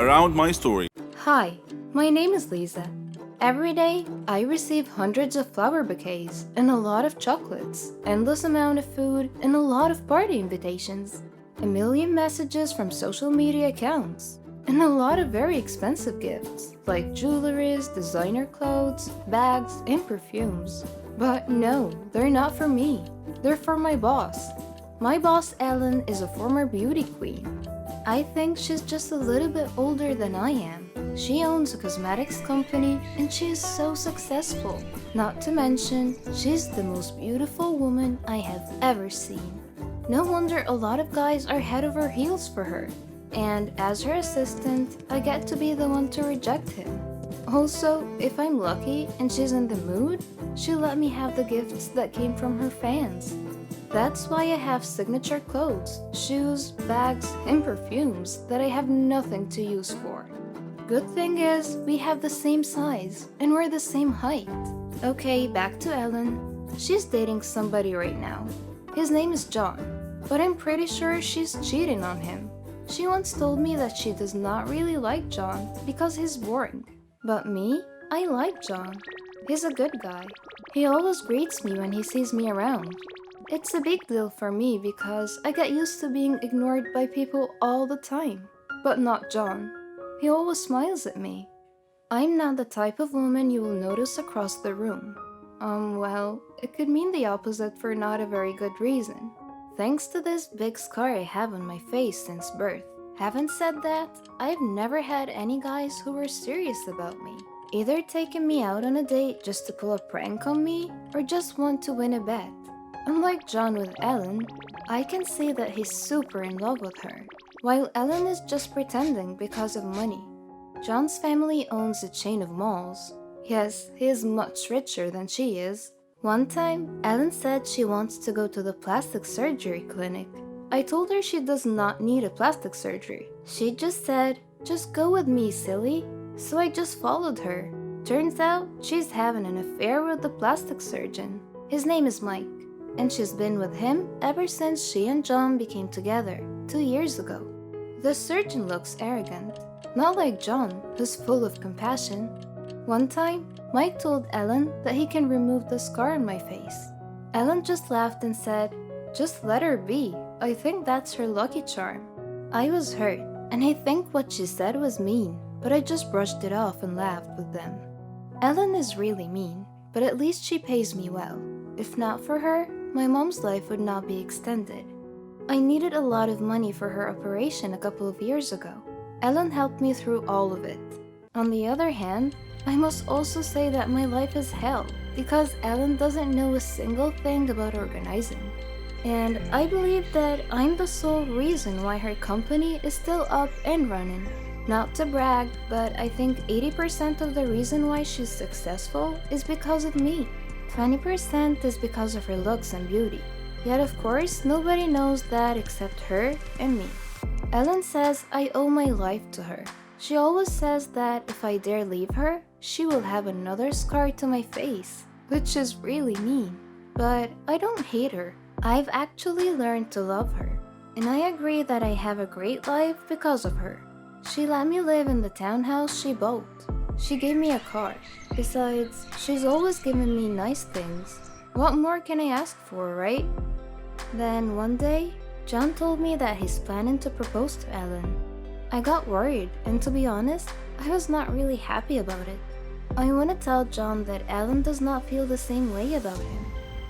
around my story. Hi, my name is Lisa. Every day, I receive hundreds of flower bouquets and a lot of chocolates, endless amount of food, and a lot of party invitations, a million messages from social media accounts, and a lot of very expensive gifts like jewelries, designer clothes, bags, and perfumes. But no, they're not for me. They're for my boss. My boss, Ellen, is a former beauty queen. I think she's just a little bit older than I am. She owns a cosmetics company and she is so successful. Not to mention, she's the most beautiful woman I have ever seen. No wonder a lot of guys are head over heels for her. And as her assistant, I get to be the one to reject him. Also, if I'm lucky and she's in the mood, she'll let me have the gifts that came from her fans. That's why I have signature clothes, shoes, bags, and perfumes that I have nothing to use for. Good thing is, we have the same size, and we're the same height. Okay, back to Ellen. She's dating somebody right now. His name is John, but I'm pretty sure she's cheating on him. She once told me that she does not really like John because he's boring. But me, I like John. He's a good guy. He always greets me when he sees me around. It's a big deal for me because I get used to being ignored by people all the time. But not John. He always smiles at me. I'm not the type of woman you will notice across the room. Well, it could mean the opposite for not a very good reason. Thanks to this big scar I have on my face since birth. Having said that, I've never had any guys who were serious about me. Either taking me out on a date just to pull a prank on me, or just want to win a bet. Unlike John with Ellen, I can see that he's super in love with her, while Ellen is just pretending because of money. John's family owns a chain of malls. Yes, he is much richer than she is. One time, Ellen said she wants to go to the plastic surgery clinic. I told her she does not need a plastic surgery. She just said, "Just go with me, silly." So I just followed her. Turns out, she's having an affair with the plastic surgeon. His name is Mike, and she's been with him ever since she and John became together 2 years ago. The surgeon looks arrogant, not like John, who's full of compassion. One time, Mike told Ellen that he can remove the scar on my face. Ellen just laughed and said, "Just let her be. I think that's her lucky charm." I was hurt, and I think what she said was mean, but I just brushed it off and laughed with them. Ellen is really mean, but at least she pays me well. If not for her, my mom's life would not be extended. I needed a lot of money for her operation a couple of years ago. Ellen helped me through all of it. On the other hand, I must also say that my life is hell because Ellen doesn't know a single thing about organizing. And I believe that I'm the sole reason why her company is still up and running. Not to brag, but I think 80% of the reason why she's successful is because of me. 20% is because of her looks and beauty. Yet of course, nobody knows that except her and me. Ellen says I owe my life to her. She always says that if I dare leave her, she will have another scar to my face, which is really mean. But I don't hate her. I've actually learned to love her, and I agree that I have a great life because of her. She let me live in the townhouse she bought. She gave me a car. Besides, she's always given me nice things. What more can I ask for, right? Then one day, John told me that he's planning to propose to Ellen. I got worried, and to be honest, I was not really happy about it. I want to tell John that Ellen does not feel the same way about him,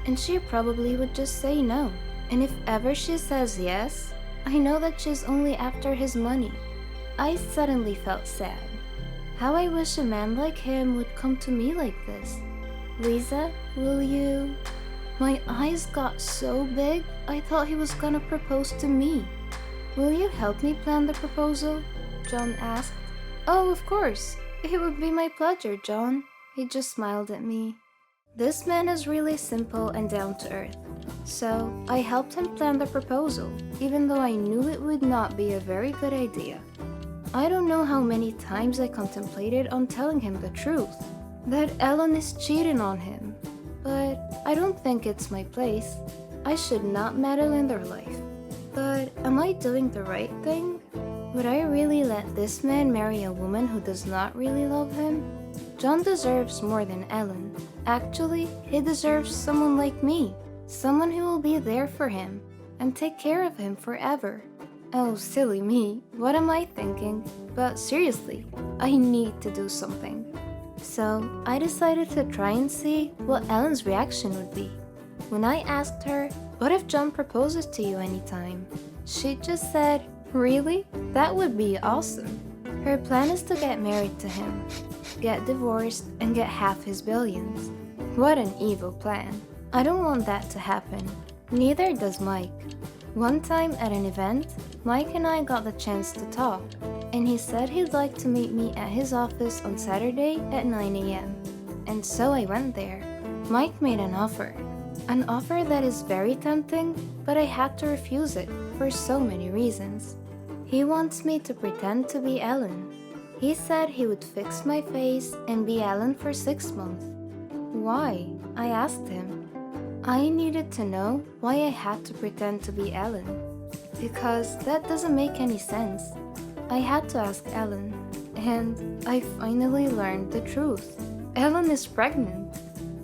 and she probably would just say no. And if ever she says yes, I know that she's only after his money. I suddenly felt sad. How I wish a man like him would come to me like this. "Lisa, will you..." My eyes got so big, I thought he was gonna propose to me. "Will you help me plan the proposal?" John asked. "Oh, of course. It would be my pleasure, John." He just smiled at me. This man is really simple and down to earth. So, I helped him plan the proposal, even though I knew it would not be a very good idea. I don't know how many times I contemplated on telling him the truth, that Ellen is cheating on him. But I don't think it's my place. I should not meddle in their life. But am I doing the right thing? Would I really let this man marry a woman who does not really love him? John deserves more than Ellen. Actually, he deserves someone like me, someone who will be there for him and take care of him forever. Oh, silly me, what am I thinking? But seriously, I need to do something. So, I decided to try and see what Ellen's reaction would be. When I asked her, "What if John proposes to you anytime?" she just said, "Really? That would be awesome." Her plan is to get married to him, get divorced, and get half his billions. What an evil plan. I don't want that to happen. Neither does Mike. One time at an event, Mike and I got the chance to talk, and he said he'd like to meet me at his office on Saturday at 9 a.m. And so I went there. Mike made an offer that is very tempting, but I had to refuse it for so many reasons. He wants me to pretend to be Ellen. He said he would fix my face and be Ellen for 6 months. Why? I asked him. I needed to know why I had to pretend to be Ellen, because that doesn't make any sense. I had to ask Ellen, and I finally learned the truth. Ellen is pregnant.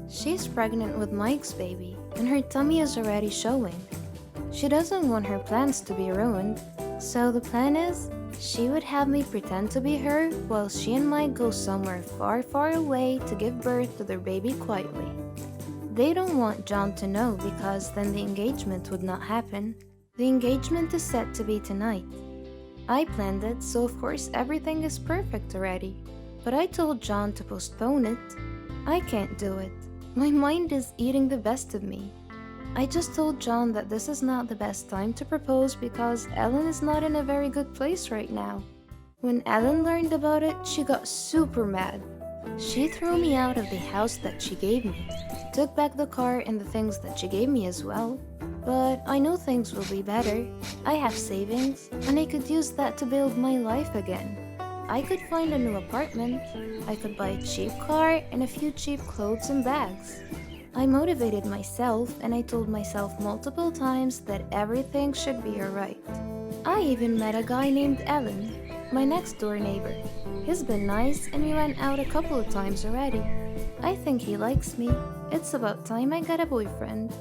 She's pregnant with Mike's baby, and her tummy is already showing. She doesn't want her plans to be ruined, so the plan is she would have me pretend to be her while she and Mike go somewhere far, far away to give birth to their baby quietly. They don't want John to know because then the engagement would not happen. The engagement is set to be tonight. I planned it, so of course everything is perfect already. But I told John to postpone it. I can't do it. My mind is eating the best of me. I just told John that this is not the best time to propose because Ellen is not in a very good place right now. When Ellen learned about it, she got super mad. She threw me out of the house that she gave me, took back the car and the things that she gave me as well. But I know things will be better. I have savings, and I could use that to build my life again. I could find a new apartment, I could buy a cheap car and a few cheap clothes and bags. I motivated myself and I told myself multiple times that everything should be alright. I even met a guy named Alan, my next door neighbor. He's been nice and we went out a couple of times already. I think he likes me. It's about time I got a boyfriend.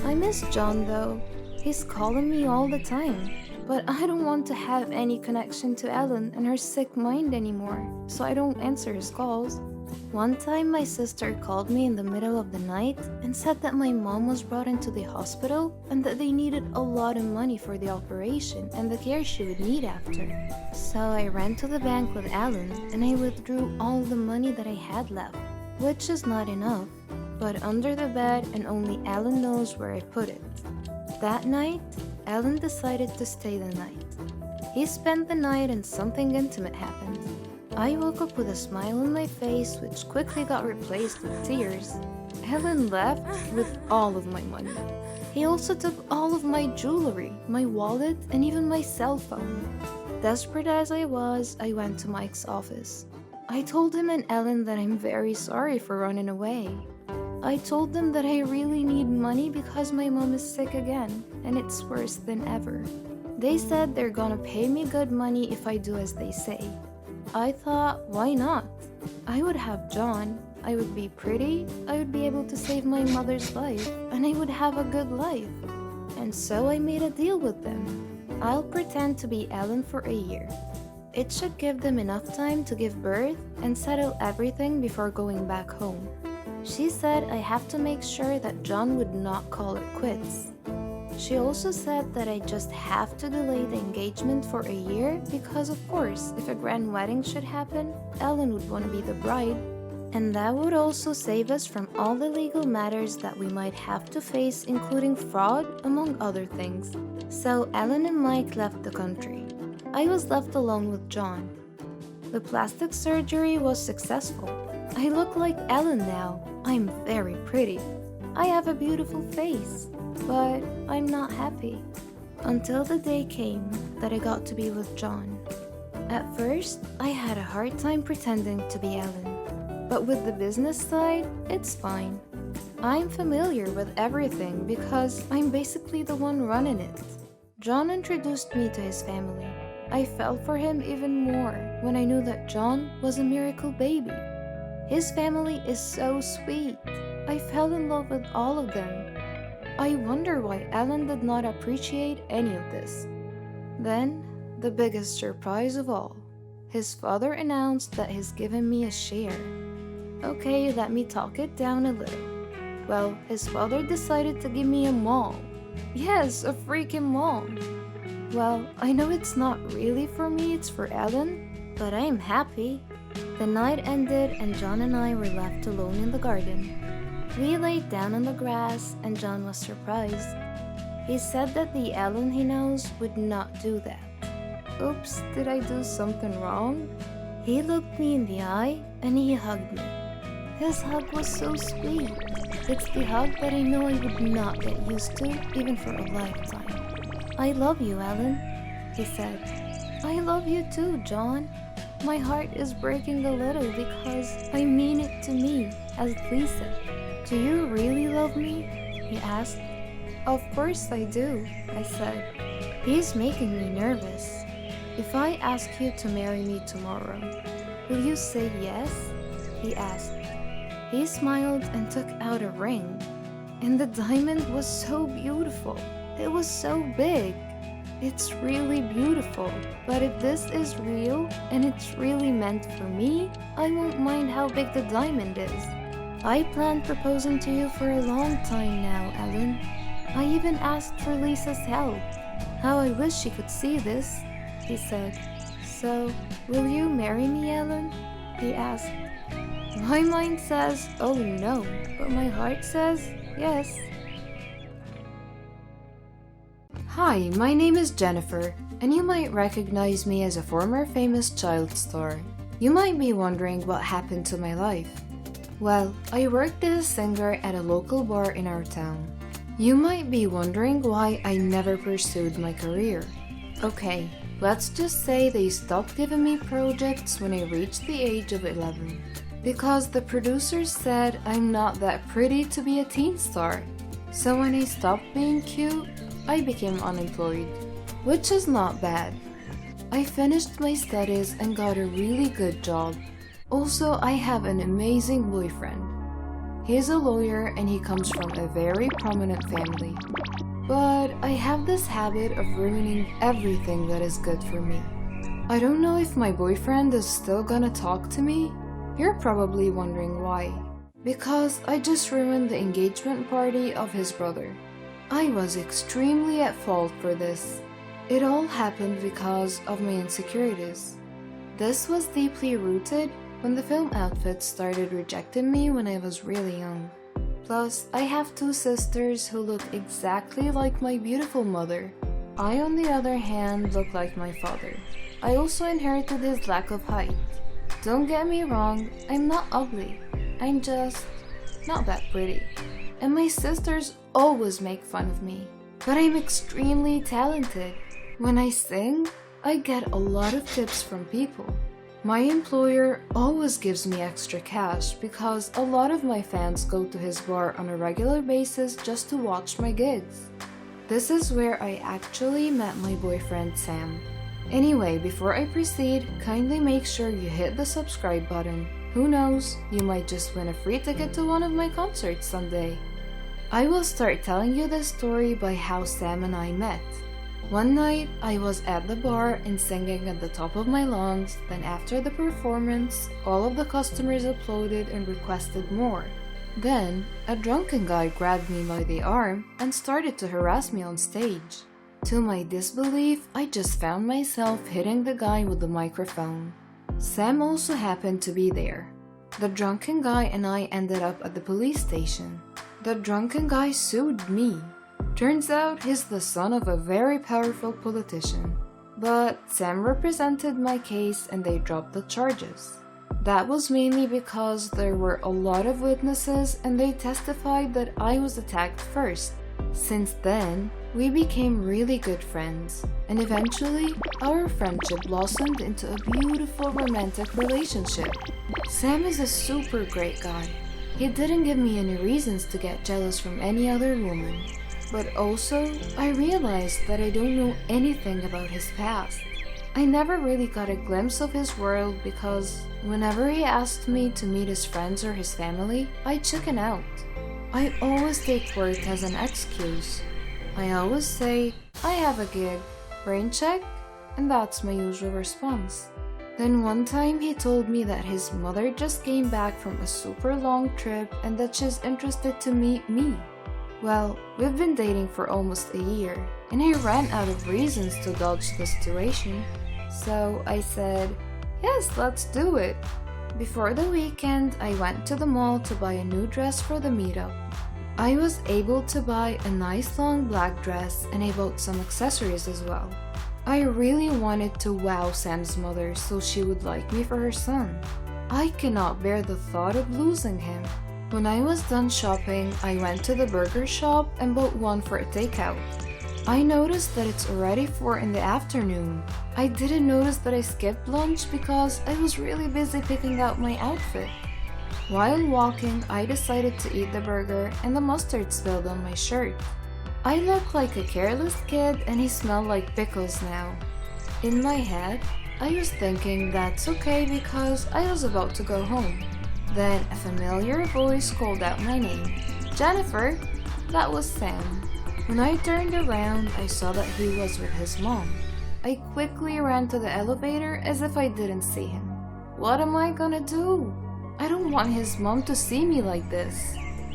I miss John though. He's calling me all the time. But I don't want to have any connection to Ellen and her sick mind anymore, so I don't answer his calls. One time my sister called me in the middle of the night and said that my mom was brought into the hospital and that they needed a lot of money for the operation and the care she would need after. So I ran to the bank with Ellen and I withdrew all the money that I had left, which is not enough, but under the bed and only Ellen knows where I put it. That night, Ellen decided to stay the night. He spent the night and something intimate happened. I woke up with a smile on my face which quickly got replaced with tears. Ellen left with all of my money. He also took all of my jewelry, my wallet, and even my cell phone. Desperate as I was, I went to Mike's office. I told him and Ellen that I'm very sorry for running away. I told them that I really need money because my mom is sick again, and it's worse than ever. They said they're gonna pay me good money if I do as they say. I thought, why not? I would have John, I would be pretty, I would be able to save my mother's life, and I would have a good life. And so I made a deal with them. I'll pretend to be Ellen for a year. It should give them enough time to give birth and settle everything before going back home. She said I have to make sure that John would not call it quits. She also said that I just have to delay the engagement for a year because of course, if a grand wedding should happen, Ellen would want to be the bride. And that would also save us from all the legal matters that we might have to face, including fraud, among other things. So Ellen and Mike left the country. I was left alone with John. The plastic surgery was successful. I look like Ellen now. I'm very pretty. I have a beautiful face, but I'm not happy. Until the day came that I got to be with John. At first, I had a hard time pretending to be Ellen. But with the business side, it's fine. I'm familiar with everything because I'm basically the one running it. John introduced me to his family. I fell for him even more when I knew that John was a miracle baby. His family is so sweet. I fell in love with all of them. I wonder why Alan did not appreciate any of this. Then, the biggest surprise of all. His father announced that he's given me a share. Okay, let me talk it down a little. Well, his father decided to give me a mall. Yes, a freaking mall. Well, I know it's not really for me, it's for Alan, but I'm happy. The night ended and John and I were left alone in the garden. We laid down on the grass and John was surprised. He said that the Alan he knows would not do that. Oops, did I do something wrong? He looked me in the eye and he hugged me. His hug was so sweet. It's the hug that I know I would not get used to even for a lifetime. I love you, Alan, he said. I love you too, John. My heart is breaking a little because I mean it to me as Lisa. Do you really love me? He asked. Of course I do, I said. He's making me nervous. If I ask you to marry me tomorrow, will you say yes? He asked. He smiled and took out a ring. And the diamond was so beautiful. It was so big. It's really beautiful. But if this is real and it's really meant for me, I won't mind how big the diamond is. I planned proposing to you for a long time now, Alan. I even asked for Lisa's help. How I wish she could see this, he said. So, will you marry me, Alan? He asked. My mind says, oh no, but my heart says, yes. Hi, my name is Jennifer, and you might recognize me as a former famous child star. You might be wondering what happened to my life. Well, I worked as a singer at a local bar in our town. You might be wondering why I never pursued my career. Okay, let's just say they stopped giving me projects when I reached the age of 11. Because the producers said I'm not that pretty to be a teen star. So when I stopped being cute, I became unemployed, which is not bad. I finished my studies and got a really good job. Also, I have an amazing boyfriend. He's a lawyer and he comes from a very prominent family. But I have this habit of ruining everything that is good for me. I don't know if my boyfriend is still gonna talk to me. You're probably wondering why. Because I just ruined the engagement party of his brother. I was extremely at fault for this. It all happened because of my insecurities. This was deeply rooted when the film outfits started rejecting me when I was really young. Plus, I have two sisters who look exactly like my beautiful mother. I, on the other hand, look like my father. I also inherited his lack of height. Don't get me wrong, I'm not ugly. I'm just not that pretty. And my sisters always make fun of me. But I'm extremely talented. When I sing, I get a lot of tips from people. My employer always gives me extra cash because a lot of my fans go to his bar on a regular basis just to watch my gigs. This is where I actually met my boyfriend Sam. Anyway, before I proceed, kindly make sure you hit the subscribe button. Who knows, you might just win a free ticket to one of my concerts someday. I will start telling you this story by how Sam and I met. One night, I was at the bar and singing at the top of my lungs. Then after the performance, all of the customers applauded and requested more. Then, a drunken guy grabbed me by the arm and started to harass me on stage. To my disbelief, I just found myself hitting the guy with the microphone. Sam also happened to be there. The drunken guy and I ended up at the police station. The drunken guy sued me. Turns out he's the son of a very powerful politician. But Sam represented my case and they dropped the charges. That was mainly because there were a lot of witnesses and they testified that I was attacked first. Since then, we became really good friends, and eventually, our friendship blossomed into a beautiful romantic relationship. Sam is a super great guy. He didn't give me any reasons to get jealous from any other woman. But also, I realized that I don't know anything about his past. I never really got a glimpse of his world because whenever he asked me to meet his friends or his family, I chicken out. I always take work as an excuse. I always say, I have a gig, brain check, and that's my usual response. Then one time he told me that his mother just came back from a super long trip and that she's interested to meet me. Well, we've been dating for almost a year, and I ran out of reasons to dodge the situation. So I said, yes, let's do it. Before the weekend, I went to the mall to buy a new dress for the meetup. I was able to buy a nice long black dress and I bought some accessories as well. I really wanted to wow Sam's mother so she would like me for her son. I cannot bear the thought of losing him. When I was done shopping, I went to the burger shop and bought one for a takeout. I noticed that it's already 4 in the afternoon. I didn't notice that I skipped lunch because I was really busy picking out my outfit. While walking, I decided to eat the burger and the mustard spilled on my shirt. I look like a careless kid and he smelled like pickles now. In my head, I was thinking that's okay because I was about to go home. Then a familiar voice called out my name. Jennifer! That was Sam. When I turned around, I saw that he was with his mom. I quickly ran to the elevator as if I didn't see him. What am I gonna do? I don't want his mom to see me like this.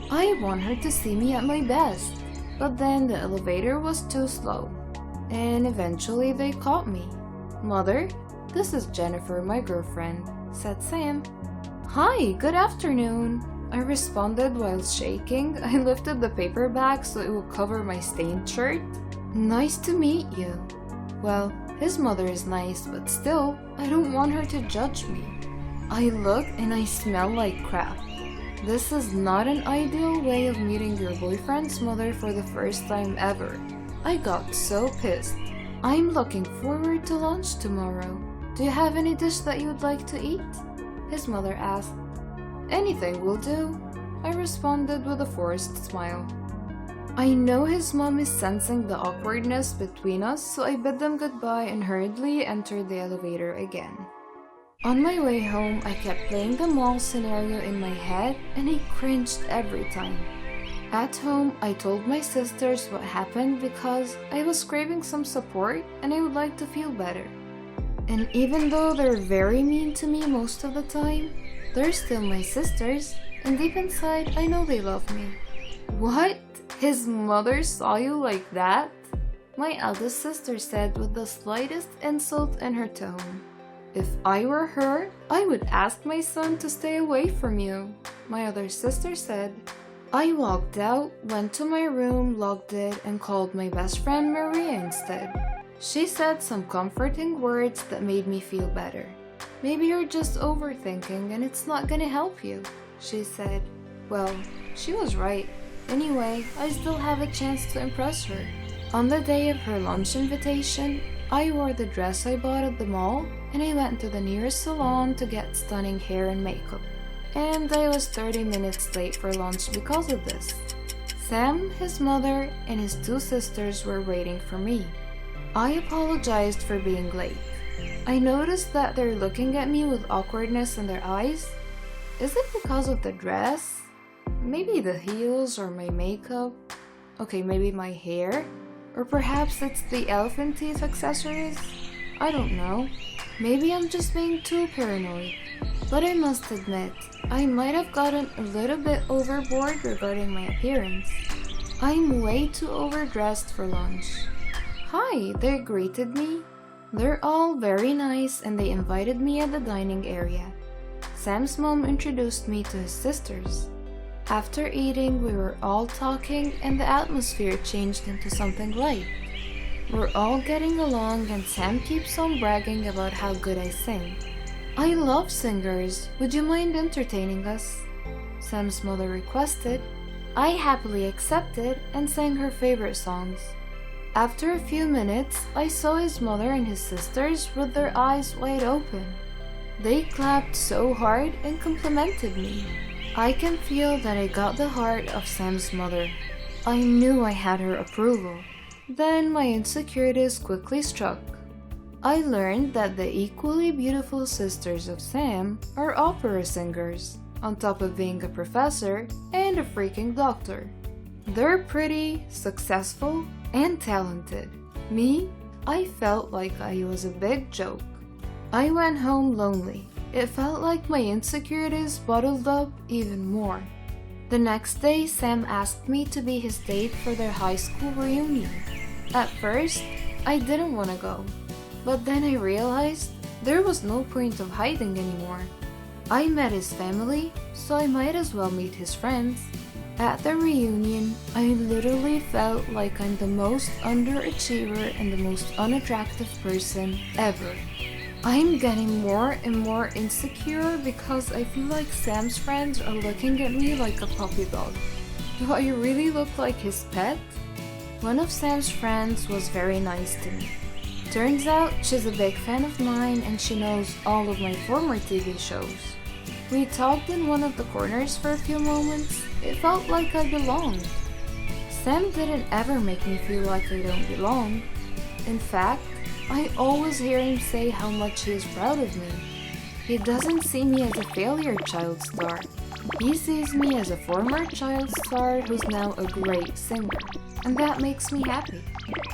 I want her to see me at my best. But then the elevator was too slow. And eventually they caught me. Mother, this is Jennifer, my girlfriend, said Sam. Hi, good afternoon. I responded while shaking. I lifted the paper bag so it would cover my stained shirt. Nice to meet you. Well, his mother is nice, but still, I don't want her to judge me. I look and I smell like crap. This is not an ideal way of meeting your boyfriend's mother for the first time ever. I got so pissed. I'm looking forward to lunch tomorrow. Do you have any dish that you would like to eat? His mother asked. Anything will do, I responded with a forced smile. I know his mom is sensing the awkwardness between us, so I bid them goodbye and hurriedly entered the elevator again. On my way home, I kept playing the mall scenario in my head and I cringed every time. At home, I told my sisters what happened because I was craving some support and I would like to feel better. And even though they're very mean to me most of the time, they're still my sisters, and deep inside, I know they love me. What? His mother saw you like that? My eldest sister said with the slightest insult in her tone. If I were her, I would ask my son to stay away from you, my other sister said. I walked out, went to my room, locked it, and called my best friend Maria instead. She said some comforting words that made me feel better. Maybe you're just overthinking and it's not gonna help you, she said. Well, she was right. Anyway, I still have a chance to impress her. On the day of her lunch invitation, I wore the dress I bought at the mall and I went to the nearest salon to get stunning hair and makeup. And I was 30 minutes late for lunch because of this. Sam, his mother, and his 2 sisters were waiting for me. I apologized for being late. I noticed that they're looking at me with awkwardness in their eyes. Is it because of the dress? Maybe the heels or my makeup? Okay, maybe my hair? Or perhaps it's the elephant teeth accessories? I don't know. Maybe I'm just being too paranoid. But I must admit, I might have gotten a little bit overboard regarding my appearance. I'm way too overdressed for lunch. Hi, they greeted me. They're all very nice and they invited me at the dining area. Sam's mom introduced me to his sisters. After eating, we were all talking and the atmosphere changed into something light. We're all getting along and Sam keeps on bragging about how good I sing. I love singers. Would you mind entertaining us? Sam's mother requested. I happily accepted and sang her favorite songs. After a few minutes, I saw his mother and his sisters with their eyes wide open. They clapped so hard and complimented me. I can feel that I got the heart of Sam's mother. I knew I had her approval. Then my insecurities quickly struck. I learned that the equally beautiful sisters of Sam are opera singers, on top of being a professor and a freaking doctor. They're pretty, successful, and talented. Me, I felt like I was a big joke. I went home lonely. It felt like my insecurities bottled up even more. The next day, Sam asked me to be his date for their high school reunion. At first, I didn't want to go, but then I realized there was no point of hiding anymore. I met his family, so I might as well meet his friends. At the reunion, I literally felt like I'm the most underachiever and the most unattractive person ever. I'm getting more and more insecure because I feel like Sam's friends are looking at me like a puppy dog. Do I really look like his pet? One of Sam's friends was very nice to me. Turns out she's a big fan of mine and she knows all of my former TV shows. We talked in one of the corners for a few moments. It felt like I belonged. Sam didn't ever make me feel like I don't belong. In fact, I always hear him say how much he is proud of me. He doesn't see me as a failure child star. He sees me as a former child star who's now a great singer, and that makes me happy.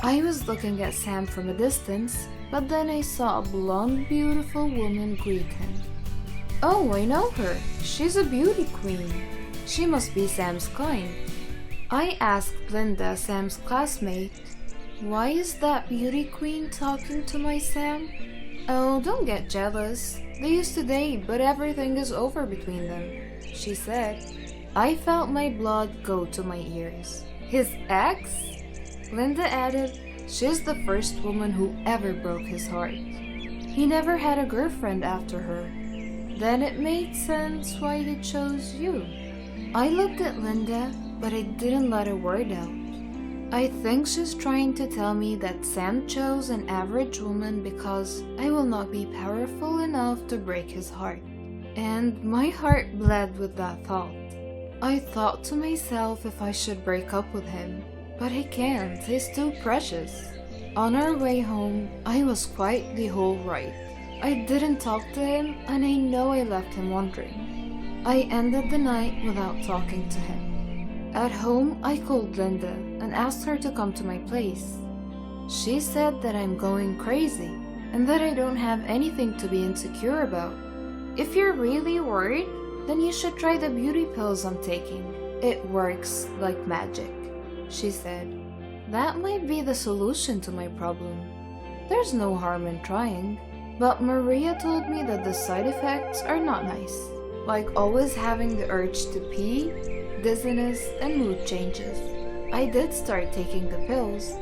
I was looking at Sam from a distance, but then I saw a blonde, beautiful woman greet him. Oh, I know her. She's a beauty queen. She must be Sam's kind. I asked Linda, Sam's classmate, why is that beauty queen talking to my Sam? Oh, don't get jealous. They used to date, but everything is over between them, she said. I felt my blood go to my ears. His ex? Linda added, she's the first woman who ever broke his heart. He never had a girlfriend after her. Then it made sense why he chose you. I looked at Linda, but I didn't let a word out. I think she's trying to tell me that Sam chose an average woman because I will not be powerful enough to break his heart. And my heart bled with that thought. I thought to myself if I should break up with him, but I can't, he's too precious. On our way home, I was quite the whole right. I didn't talk to him, and I know I left him wondering. I ended the night without talking to him. At home, I called Linda and asked her to come to my place. She said that I'm going crazy and that I don't have anything to be insecure about. If you're really worried, then you should try the beauty pills I'm taking. It works like magic, she said. That might be the solution to my problem. There's no harm in trying. But Maria told me that the side effects are not nice, like always having the urge to pee, dizziness, and mood changes. I did start taking the pills.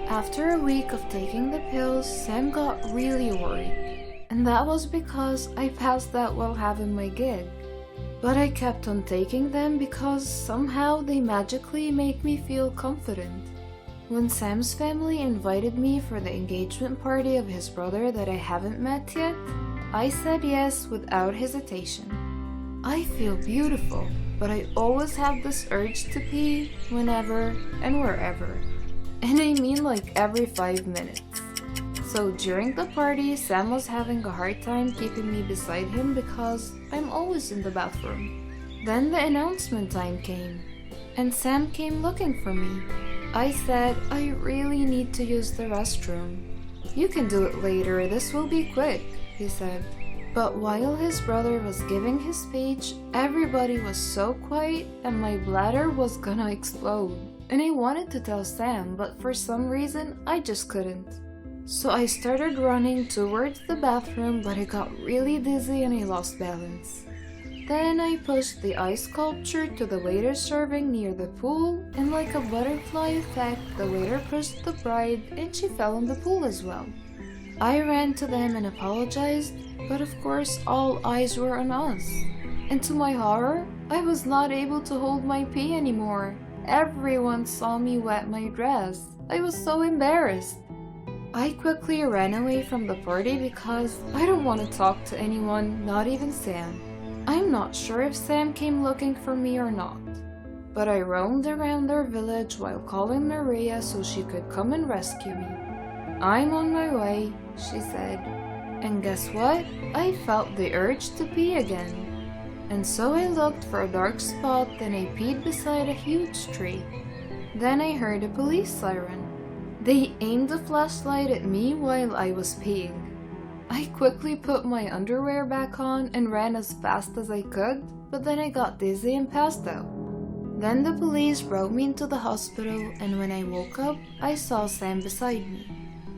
After a week of taking the pills, Sam got really worried, and that was because I passed out while having my gig. But I kept on taking them because somehow they magically make me feel confident. When Sam's family invited me for the engagement party of his brother that I haven't met yet, I said yes without hesitation. I feel beautiful, but I always have this urge to pee whenever and wherever. And I mean like every 5 minutes. So during the party, Sam was having a hard time keeping me beside him because I'm always in the bathroom. Then the announcement time came, and Sam came looking for me. I said, I really need to use the restroom. You can do it later, this will be quick, he said. But while his brother was giving his speech, everybody was so quiet and my bladder was gonna explode. And I wanted to tell Sam, but for some reason, I just couldn't. So I started running towards the bathroom, but I got really dizzy and I lost balance. Then I pushed the ice sculpture to the waiter serving near the pool, and like a butterfly effect, the waiter pushed the bride and she fell in the pool as well. I ran to them and apologized, but of course all eyes were on us. And to my horror, I was not able to hold my pee anymore. Everyone saw me wet my dress. I was so embarrassed. I quickly ran away from the party because I don't want to talk to anyone, not even Sam. I'm not sure if Sam came looking for me or not, but I roamed around their village while calling Maria so she could come and rescue me. I'm on my way, she said. And guess what? I felt the urge to pee again. And so I looked for a dark spot and I peed beside a huge tree. Then I heard a police siren. They aimed a flashlight at me while I was peeing. I quickly put my underwear back on and ran as fast as I could, but then I got dizzy and passed out. Then the police brought me into the hospital, and when I woke up, I saw Sam beside me.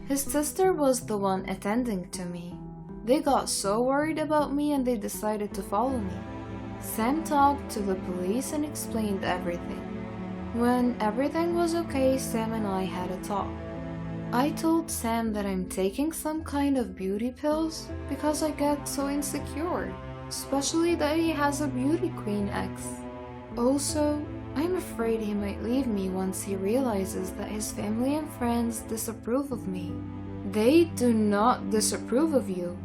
His sister was the one attending to me. They got so worried about me and they decided to follow me. Sam talked to the police and explained everything. When everything was okay, Sam and I had a talk. I told Sam that I'm taking some kind of beauty pills because I get so insecure, especially that he has a beauty queen ex. Also, I'm afraid he might leave me once he realizes that his family and friends disapprove of me. They do not disapprove of you.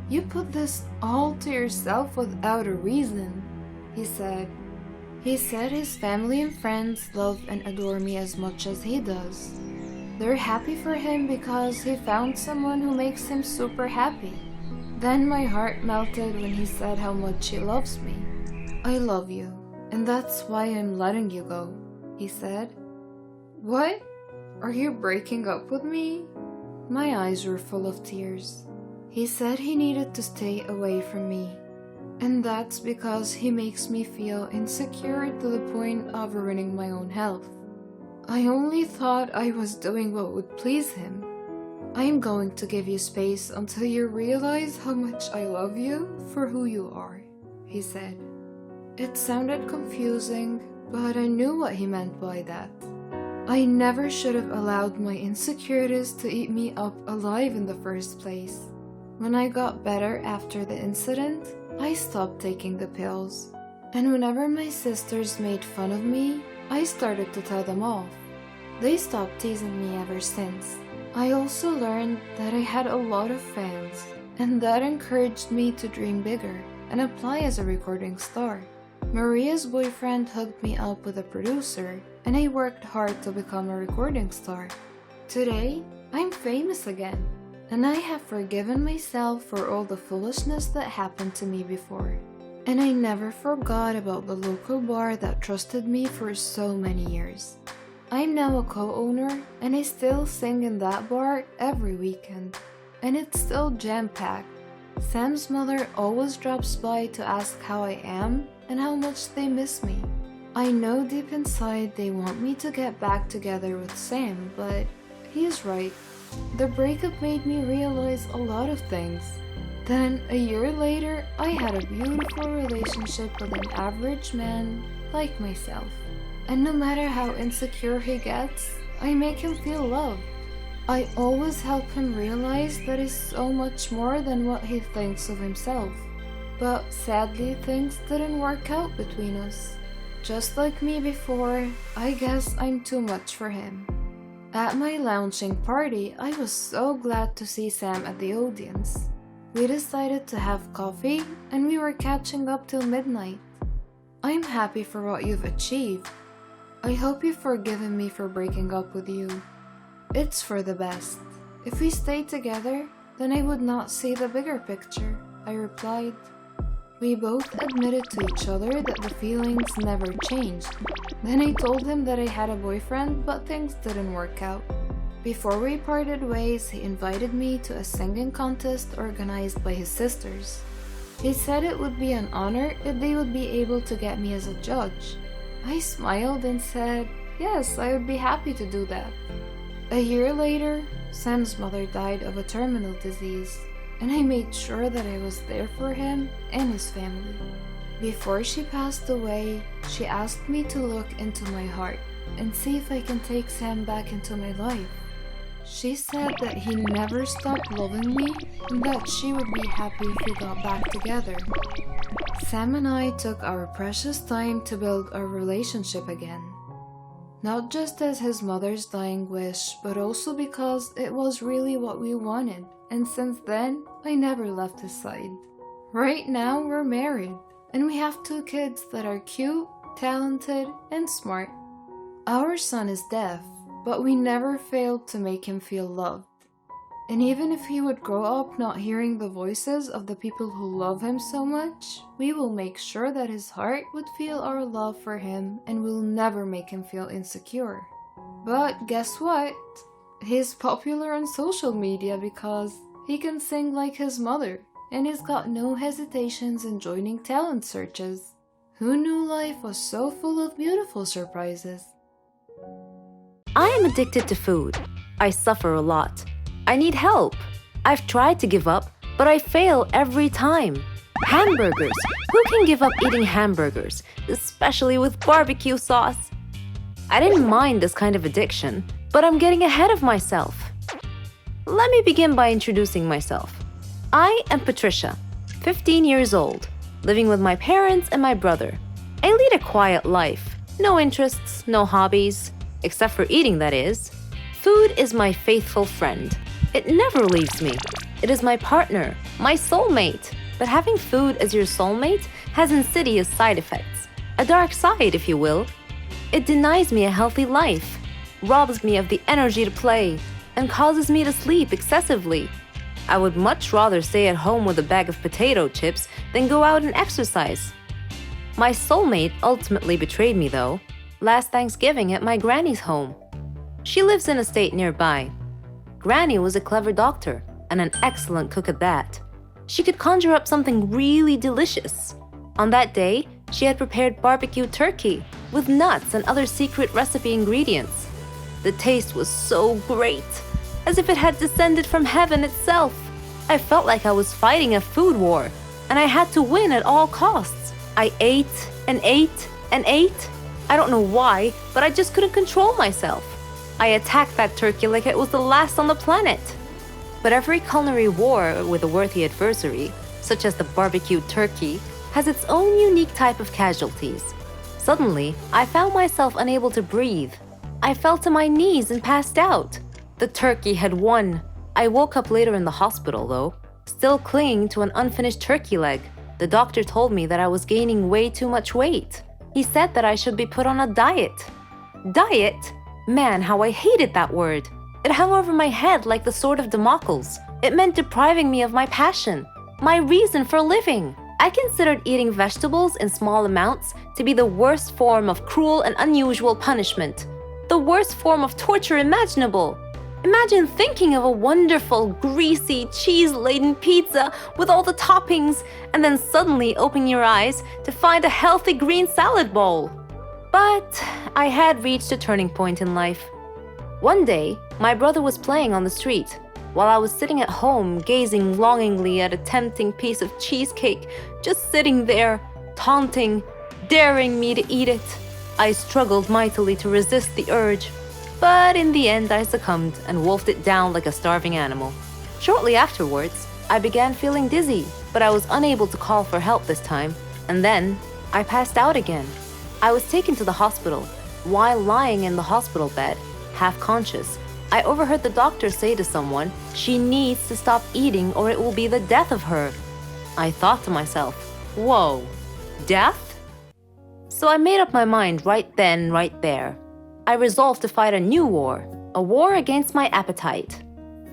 You put this all to yourself without a reason, he said. He said his family and friends love and adore me as much as he does. They're happy for him because he found someone who makes him super happy. Then my heart melted when he said how much he loves me. I love you, and that's why I'm letting you go, he said. What? Are you breaking up with me? My eyes were full of tears. He said he needed to stay away from me, and that's because he makes me feel insecure to the point of ruining my own health. I only thought I was doing what would please him. I am going to give you space until you realize how much I love you for who you are, he said. It sounded confusing, but I knew what he meant by that. I never should have allowed my insecurities to eat me up alive in the first place. When I got better after the incident, I stopped taking the pills. And whenever my sisters made fun of me, I started to tell them off. They stopped teasing me ever since. I also learned that I had a lot of fans, and that encouraged me to dream bigger and apply as a recording star. Maria's boyfriend hooked me up with a producer, and I worked hard to become a recording star. Today, I'm famous again, and I have forgiven myself for all the foolishness that happened to me before. And I never forgot about the local bar that trusted me for so many years. I'm now a co-owner, and I still sing in that bar every weekend. And it's still jam-packed. Sam's mother always drops by to ask how I am and how much they miss me. I know deep inside they want me to get back together with Sam, but he is right. The breakup made me realize a lot of things. Then, a year later, I had a beautiful relationship with an average man like myself. And no matter how insecure he gets, I make him feel loved. I always help him realize that he's so much more than what he thinks of himself. But sadly, things didn't work out between us. Just like me before, I guess I'm too much for him. At my launching party, I was so glad to see Sam at the audience. We decided to have coffee, and we were catching up till midnight. I'm happy for what you've achieved. I hope you've forgiven me for breaking up with you. It's for the best. If we stayed together, then I would not see the bigger picture, I replied. We both admitted to each other that the feelings never changed. Then I told him that I had a boyfriend, but things didn't work out. Before we parted ways, he invited me to a singing contest organized by his sisters. He said it would be an honor if they would be able to get me as a judge. I smiled and said, yes, I would be happy to do that. A year later, Sam's mother died of a terminal disease, and I made sure that I was there for him and his family. Before she passed away, she asked me to look into my heart and see if I can take Sam back into my life. She said that he never stopped loving me and that she would be happy if we got back together. Sam and I took our precious time to build our relationship again. Not just as his mother's dying wish, but also because it was really what we wanted, and since then, I never left his side. Right now, we're married, and we have 2 kids that are cute, talented, and smart. Our son is deaf, but we never failed to make him feel loved. And even if he would grow up not hearing the voices of the people who love him so much, we will make sure that his heart would feel our love for him and will never make him feel insecure. But guess what? He's popular on social media because he can sing like his mother, and he's got no hesitations in joining talent searches. Who knew life was so full of beautiful surprises? I am addicted to food. I suffer a lot. I need help. I've tried to give up, but I fail every time. Hamburgers. Who can give up eating hamburgers, especially with barbecue sauce? I didn't mind this kind of addiction, but I'm getting ahead of myself. Let me begin by introducing myself. I am Patricia, 15 years old, living with my parents and my brother. I lead a quiet life. No interests, no hobbies, except for eating, that is. Food is my faithful friend. It never leaves me. It is my partner, my soulmate. But having food as your soulmate has insidious side effects. A dark side, if you will. It denies me a healthy life, robs me of the energy to play, and causes me to sleep excessively. I would much rather stay at home with a bag of potato chips than go out and exercise. My soulmate ultimately betrayed me, though, last Thanksgiving at my granny's home. She lives in a state nearby. Granny was a clever doctor and an excellent cook at that. She could conjure up something really delicious. On that day, she had prepared barbecue turkey with nuts and other secret recipe ingredients. The taste was so great, as if it had descended from heaven itself. I felt like I was fighting a food war, and I had to win at all costs. I ate and ate and ate. I don't know why, but I just couldn't control myself. I attacked that turkey like it was the last on the planet. But every culinary war with a worthy adversary, such as the barbecued turkey, has its own unique type of casualties. Suddenly, I found myself unable to breathe. I fell to my knees and passed out. The turkey had won. I woke up later in the hospital, though, still clinging to an unfinished turkey leg. The doctor told me that I was gaining way too much weight. He said that I should be put on a diet. Diet? Man, how I hated that word. It hung over my head like the sword of Damocles. It meant depriving me of my passion, my reason for living. I considered eating vegetables in small amounts to be the worst form of cruel and unusual punishment, the worst form of torture imaginable. Imagine thinking of a wonderful, greasy, cheese-laden pizza with all the toppings and then suddenly opening your eyes to find a healthy green salad bowl. But I had reached a turning point in life. One day, my brother was playing on the street, while I was sitting at home gazing longingly at a tempting piece of cheesecake, just sitting there, taunting, daring me to eat it. I struggled mightily to resist the urge, but in the end I succumbed and wolfed it down like a starving animal. Shortly afterwards, I began feeling dizzy, but I was unable to call for help this time, and then I passed out again. I was taken to the hospital. While lying in the hospital bed, half conscious, I overheard the doctor say to someone, "She needs to stop eating or it will be the death of her." I thought to myself, whoa, death? So I made up my mind right then, right there. I resolved to fight a new war, a war against my appetite.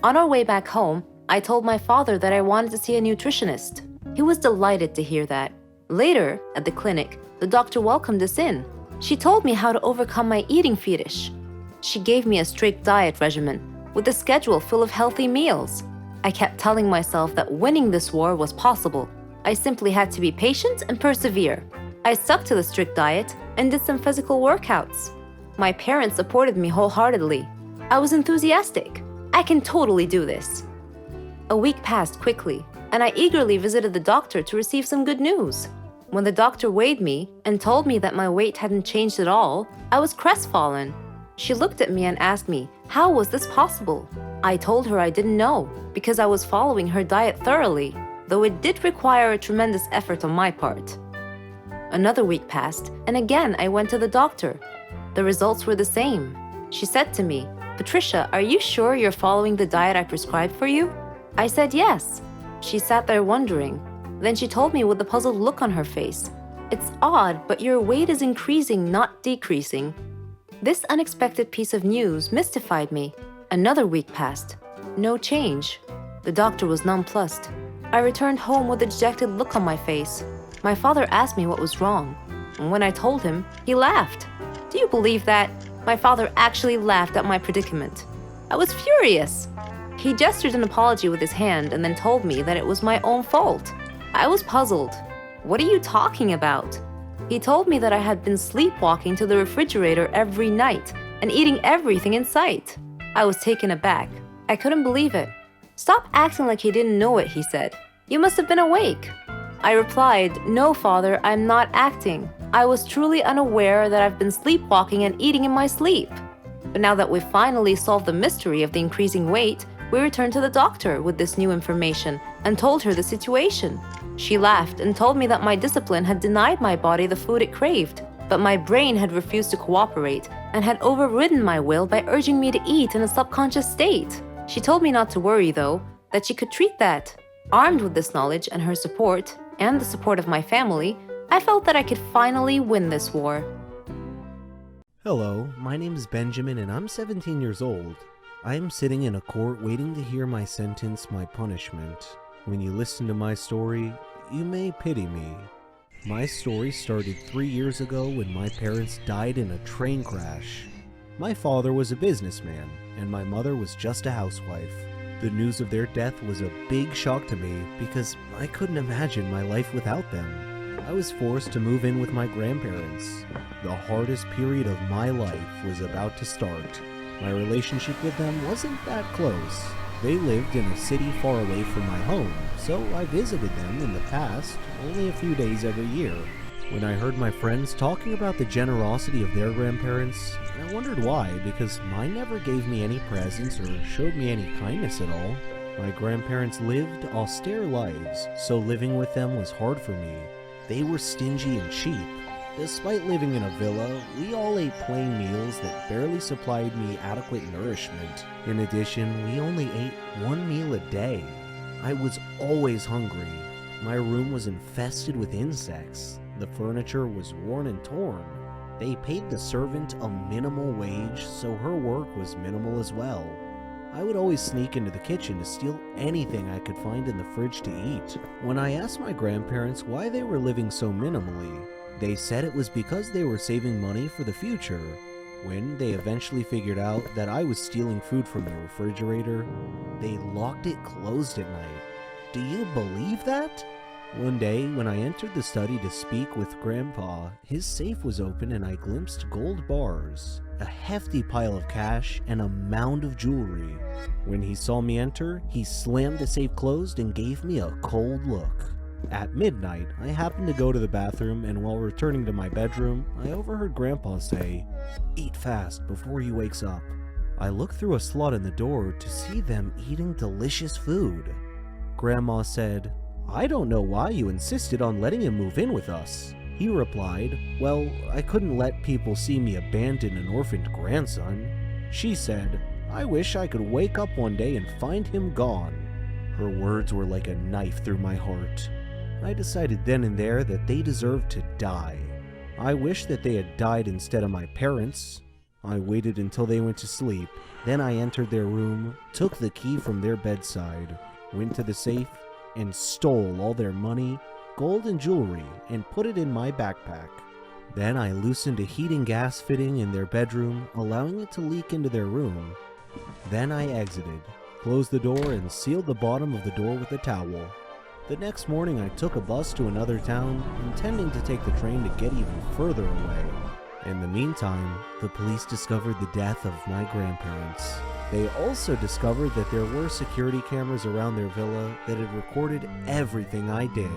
On our way back home, I told my father that I wanted to see a nutritionist. He was delighted to hear that. Later, at the clinic, the doctor welcomed us in. She told me how to overcome my eating fetish. She gave me a strict diet regimen with a schedule full of healthy meals. I kept telling myself that winning this war was possible. I simply had to be patient and persevere. I stuck to the strict diet and did some physical workouts. My parents supported me wholeheartedly. I was enthusiastic. I can totally do this. A week passed quickly, and I eagerly visited the doctor to receive some good news. When the doctor weighed me and told me that my weight hadn't changed at all, I was crestfallen. She looked at me and asked me, how was this possible? I told her I didn't know, because I was following her diet thoroughly, though it did require a tremendous effort on my part. Another week passed, and again I went to the doctor. The results were the same. She said to me, "Patricia, are you sure you're following the diet I prescribed for you?" I said yes. She sat there wondering. Then she told me with a puzzled look on her face, "It's odd, but your weight is increasing, not decreasing." This unexpected piece of news mystified me. Another week passed. No change. The doctor was nonplussed. I returned home with a dejected look on my face. My father asked me what was wrong. And when I told him, he laughed. Do you believe that? My father actually laughed at my predicament. I was furious. He gestured an apology with his hand and then told me that it was my own fault. I was puzzled. What are you talking about? He told me that I had been sleepwalking to the refrigerator every night and eating everything in sight. I was taken aback. I couldn't believe it. Stop acting like he didn't know it, he said. You must have been awake. I replied, no, father, I'm not acting. I was truly unaware that I've been sleepwalking and eating in my sleep. But now that we've finally solved the mystery of the increasing weight, we returned to the doctor with this new information and told her the situation. She laughed and told me that my discipline had denied my body the food it craved, but my brain had refused to cooperate and had overridden my will by urging me to eat in a subconscious state. She told me not to worry, though, that she could treat that. Armed with this knowledge and her support, and the support of my family, I felt that I could finally win this war. Hello, my name is Benjamin and I'm 17 years old. I am sitting in a court waiting to hear my sentence, my punishment. When you listen to my story, you may pity me. My story started 3 years ago when my parents died in a train crash. My father was a businessman, and my mother was just a housewife. The news of their death was a big shock to me because I couldn't imagine my life without them. I was forced to move in with my grandparents. The hardest period of my life was about to start. My relationship with them wasn't that close. They lived in a city far away from my home, so I visited them in the past, only a few days every year. When I heard my friends talking about the generosity of their grandparents, I wondered why, because mine never gave me any presents or showed me any kindness at all. My grandparents lived austere lives, so living with them was hard for me. They were stingy and cheap. Despite living in a villa, we all ate plain meals that barely supplied me adequate nourishment. In addition, we only ate one meal a day. I was always hungry. My room was infested with insects. The furniture was worn and torn. They paid the servant a minimal wage, so her work was minimal as well. I would always sneak into the kitchen to steal anything I could find in the fridge to eat. When I asked my grandparents why they were living so minimally, they said it was because they were saving money for the future. When they eventually figured out that I was stealing food from the refrigerator, they locked it closed at night. Do you believe that? One day, when I entered the study to speak with Grandpa, his safe was open and I glimpsed gold bars, a hefty pile of cash, and a mound of jewelry. When he saw me enter, he slammed the safe closed and gave me a cold look. At midnight, I happened to go to the bathroom, and while returning to my bedroom, I overheard Grandpa say, "Eat fast before he wakes up." I looked through a slot in the door to see them eating delicious food. Grandma said, "I don't know why you insisted on letting him move in with us." He replied, "Well, I couldn't let people see me abandon an orphaned grandson." She said, "I wish I could wake up one day and find him gone." Her words were like a knife through my heart. I decided then and there that they deserved to die. I wished that they had died instead of my parents. I waited until they went to sleep. Then I entered their room, took the key from their bedside, went to the safe, and stole all their money, gold, and jewelry, and put it in my backpack. Then I loosened a heating gas fitting in their bedroom, allowing it to leak into their room. Then I exited, closed the door, and sealed the bottom of the door with a towel. The next morning I took a bus to another town, intending to take the train to get even further away. In the meantime, the police discovered the death of my grandparents. They also discovered that there were security cameras around their villa that had recorded everything I did.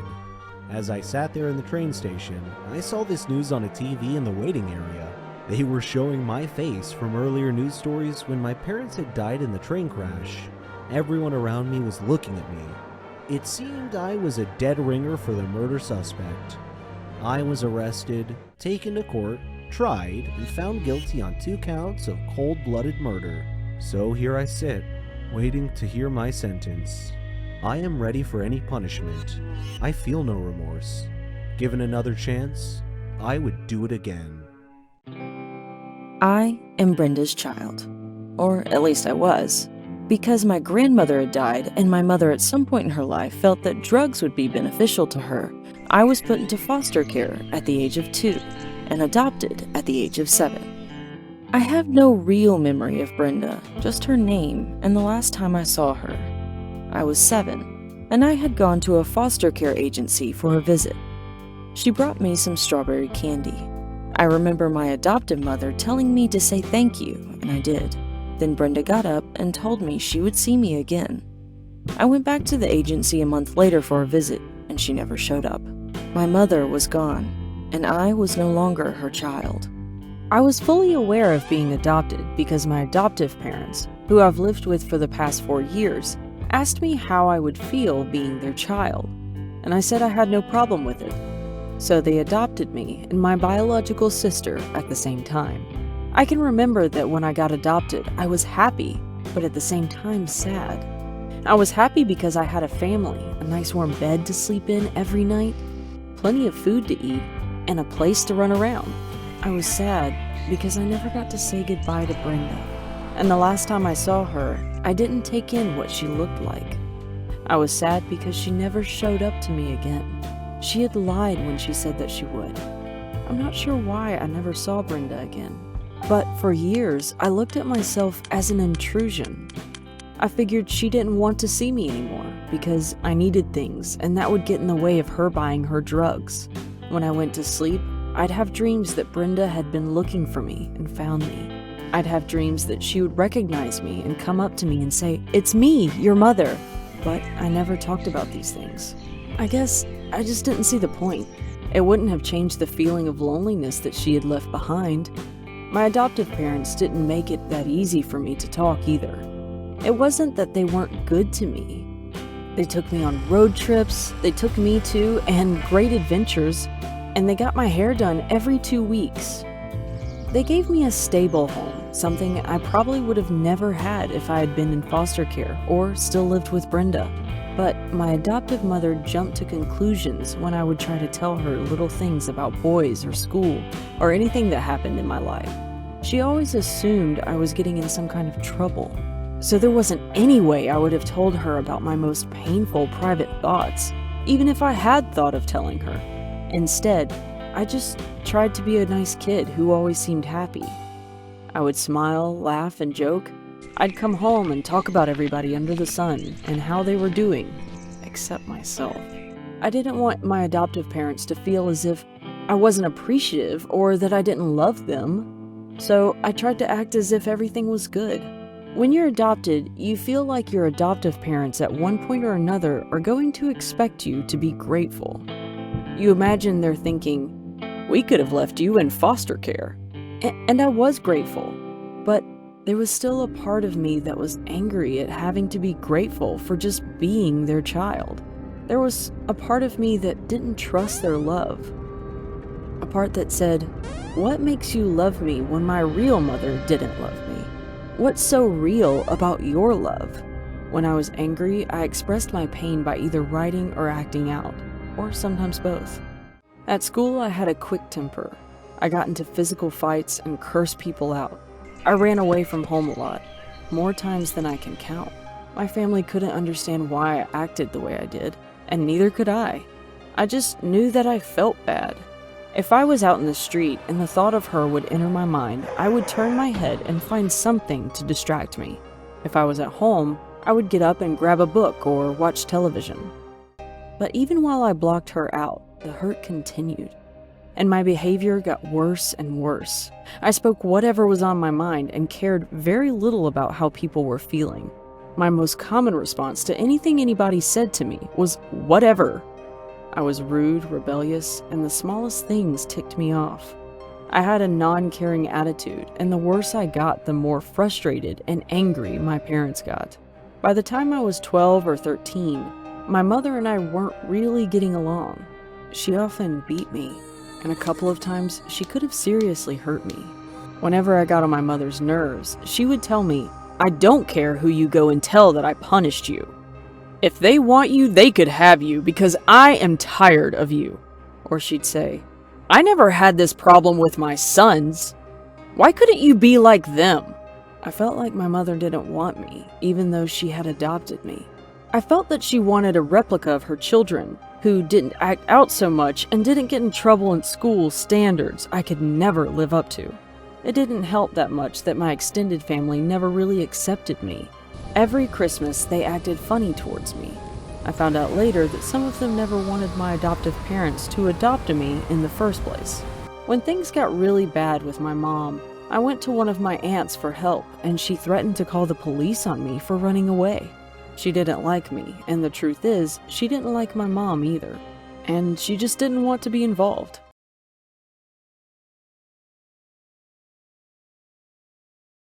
As I sat there in the train station, I saw this news on a TV in the waiting area. They were showing my face from earlier news stories when my parents had died in the train crash. Everyone around me was looking at me. It seemed I was a dead ringer for the murder suspect. I was arrested, taken to court, tried, and found guilty on 2 counts of cold-blooded murder. So here I sit, waiting to hear my sentence. I am ready for any punishment. I feel no remorse. Given another chance, I would do it again. I am Brenda's child. Or at least I was. Because my grandmother had died and my mother at some point in her life felt that drugs would be beneficial to her, I was put into foster care at the age of 2 and adopted at the age of 7. I have no real memory of Brenda, just her name and the last time I saw her. I was 7, and I had gone to a foster care agency for a visit. She brought me some strawberry candy. I remember my adoptive mother telling me to say thank you, and I did. Then Brenda got up and told me she would see me again. I went back to the agency a month later for a visit, and she never showed up. My mother was gone, and I was no longer her child. I was fully aware of being adopted because my adoptive parents, who I've lived with for the past 4 years, asked me how I would feel being their child, and I said I had no problem with it. So they adopted me and my biological sister at the same time. I can remember that when I got adopted, I was happy, but at the same time sad. I was happy because I had a family, a nice warm bed to sleep in every night, plenty of food to eat, and a place to run around. I was sad because I never got to say goodbye to Brenda, and the last time I saw her, I didn't take in what she looked like. I was sad because she never showed up to me again. She had lied when she said that she would. I'm not sure why I never saw Brenda again, but for years I looked at myself as an intrusion. I figured she didn't want to see me anymore because I needed things, and that would get in the way of her buying her drugs. When I went to sleep, I'd have dreams that Brenda had been looking for me and found me. I'd have dreams that she would recognize me and come up to me and say, "It's me, your mother." But I never talked about these things. I guess I just didn't see the point. It wouldn't have changed the feeling of loneliness that she had left behind. My adoptive parents didn't make it that easy for me to talk either. It wasn't that they weren't good to me. They took me on road trips, they took me to and great adventures, and they got my hair done every 2 weeks. They gave me a stable home, something I probably would have never had if I had been in foster care or still lived with Brenda. But my adoptive mother jumped to conclusions when I would try to tell her little things about boys or school or anything that happened in my life. She always assumed I was getting in some kind of trouble. So there wasn't any way I would have told her about my most painful private thoughts, even if I had thought of telling her. Instead, I just tried to be a nice kid who always seemed happy. I would smile, laugh, and joke. I'd come home and talk about everybody under the sun and how they were doing, except myself. I didn't want my adoptive parents to feel as if I wasn't appreciative or that I didn't love them, so I tried to act as if everything was good. When you're adopted, you feel like your adoptive parents at one point or another are going to expect you to be grateful. You imagine they're thinking, "We could have left you in foster care." And I was grateful, but there was still a part of me that was angry at having to be grateful for just being their child. There was a part of me that didn't trust their love. A part that said, "What makes you love me when my real mother didn't love me? What's so real about your love?" When I was angry, I expressed my pain by either writing or acting out, or sometimes both. At school, I had a quick temper. I got into physical fights and cursed people out. I ran away from home a lot, more times than I can count. My family couldn't understand why I acted the way I did, and neither could I. I just knew that I felt bad. If I was out in the street and the thought of her would enter my mind, I would turn my head and find something to distract me. If I was at home, I would get up and grab a book or watch television. But even while I blocked her out, the hurt continued, and my behavior got worse and worse. I spoke whatever was on my mind and cared very little about how people were feeling. My most common response to anything anybody said to me was, "Whatever." I was rude, rebellious, and the smallest things ticked me off. I had a non-caring attitude, and the worse I got, the more frustrated and angry my parents got. By the time I was 12 or 13, my mother and I weren't really getting along. She often beat me, and a couple of times she could have seriously hurt me. Whenever I got on my mother's nerves, she would tell me, "I don't care who you go and tell that I punished you. If they want you, they could have you because I am tired of you." Or she'd say, "I never had this problem with my sons. Why couldn't you be like them?" I felt like my mother didn't want me, even though she had adopted me. I felt that she wanted a replica of her children, who didn't act out so much and didn't get in trouble in school standards I could never live up to. It didn't help that much that my extended family never really accepted me. Every Christmas, they acted funny towards me. I found out later that some of them never wanted my adoptive parents to adopt me in the first place. When things got really bad with my mom, I went to one of my aunts for help, and she threatened to call the police on me for running away. She didn't like me, and the truth is, she didn't like my mom either. And she just didn't want to be involved.